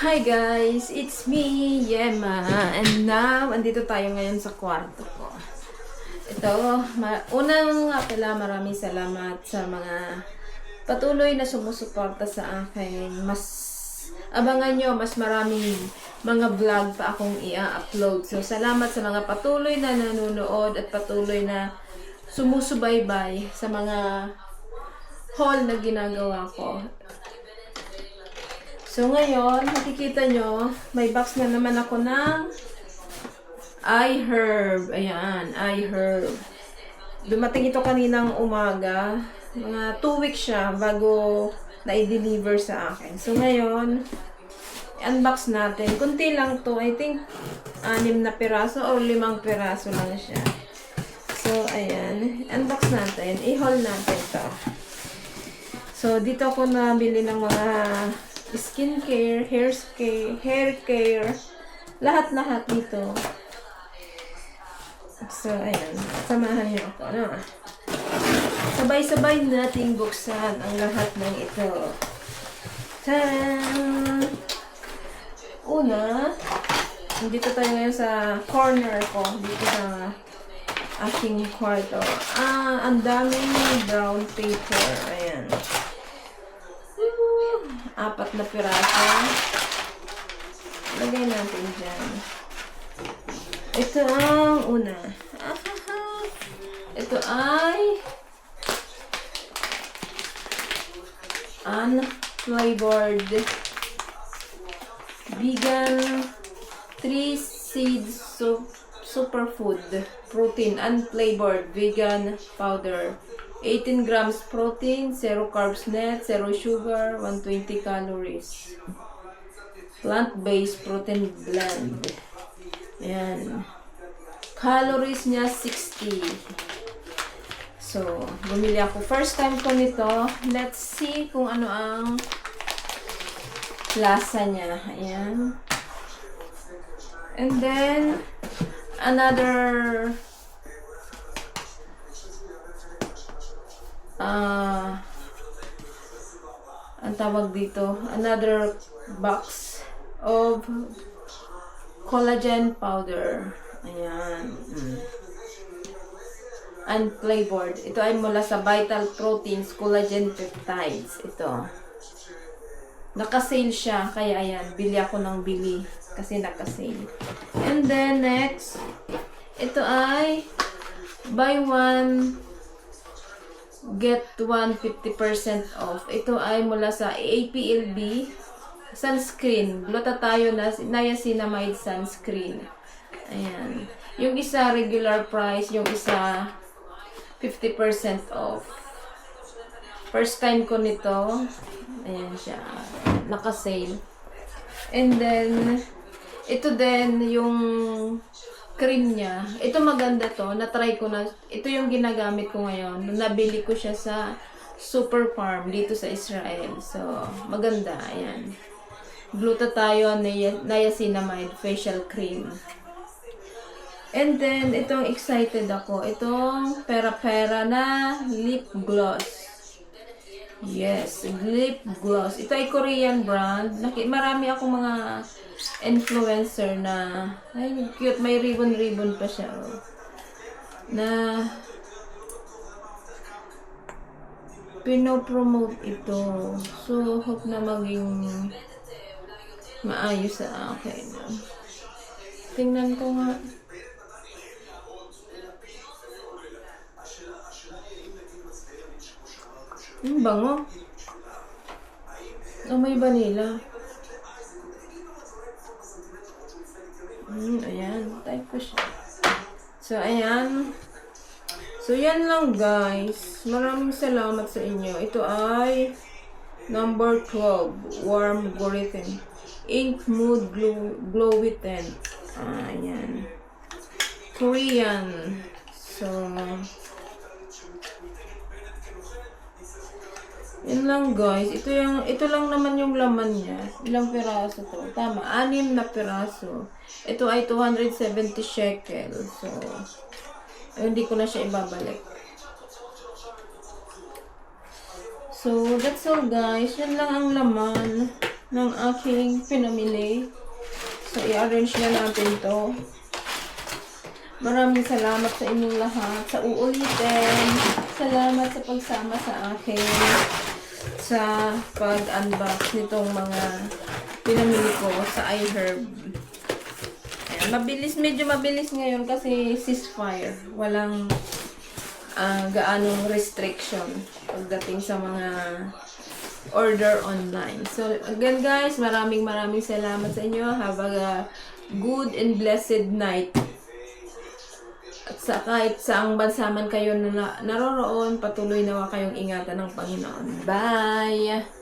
Hi guys, it's me, Yema. And now, andito tayo ngayon sa kwarto ko. Ito, unang nga pala maraming salamat sa mga patuloy na sumusuporta sa akin. Mas abangan nyo, mas maraming mga vlog pa akong i-upload. So, salamat sa mga patuloy na nanonood at patuloy na sumusubaybay sa mga haul na ginagawa ko. So, ngayon, makikita nyo, may box na naman ako ng iHerb. Ayan, iHerb. Dumating ito kaninang umaga. Mga 2 weeks siya bago na-deliver sa akin. So, ngayon, unbox natin. Kunti lang to. I think, 6 na piraso o 5 piraso lang siya. So, ayan. Unbox natin. I-haul natin to. So, dito ako nabili ng mga skincare, hair care, lahat-lahat dito. So, ayan. Samahan niyo ako, no? Sabay-sabay nating buksan ang lahat ng ito. Tadaan! Una, dito tayo ngayon sa corner ko, dito sa aking kwarto. Ang daming brown paper. Ayan. 4 na piraso. Lagay natin dyan. Ito ang una. Ito ay unflavored vegan 3 seed superfood protein unflavored vegan powder. 18 grams protein, 0 carbs net, 0 sugar, 120 calories. Plant-based protein blend. Ayan. Calories niya 60. So, bumili ako. First time ko nito. Let's see kung ano ang lasa niya. Ayan. And then, another ang tawag dito, another box of collagen powder. Ayan. Unflavored. Ito ay mula sa Vital Proteins Collagen Peptides. Ito. Naka-sale siya. Kaya ayan, bili ako ng bili. Kasi naka-sale. And then next, ito ay buy one get 1 50% off. Ito ay mula sa APLB sunscreen. Glutathione niacinamide sunscreen. Ayan. Yung isa regular price, yung isa 50% off. First time ko nito. Ayan siya. Naka-sale. And then ito din yung cream niya. Ito maganda to. Na-try ko na. Ito yung ginagamit ko ngayon. Nabili ko siya sa Super Farm dito sa Israel. So, maganda. Ayan. Glutathione niacinamide facial cream. And then, itong excited ako. Itong pera-pera na lip gloss. Yes, lip gloss. Ito ay Korean brand. Marami akong mga influencer na ay cute, may ribbon pa siya, oh, na pinopromote ito. So hope na maging maayos sa akin. Tingnan ko nga. Bango. Oh, may vanilla. Ayan. Type ko siya. So, ayan. So, yan lang guys. Maraming salamat sa inyo. Ito ay number 12. Warm Gorithen. Ink Mood Glowy Tint. Ayan. Korean. So, yan lang guys. Ito lang naman yung laman niya. Ilang piraso to? Tama, 6 na piraso. Ito ay 270 shekel. So, hindi ko na siya ibabalik. So, that's all guys. Yan lang ang laman. ng aking pinamili. So, i-arrange na natin to. Maraming salamat sa inyong lahat. Sa uulitin, salamat sa pagsama sa akin sa pag-unbox nitong mga pinamili ko sa iHerb. Ayan, medyo mabilis ngayon kasi ceasefire. Walang gaanong restriction pagdating sa mga order online. So, again guys, maraming salamat sa inyo. Have a good and blessed night. At kahit saang bansa man kayo na naroroon, patuloy nawa kayong ingatan ng Panginoon. Bye!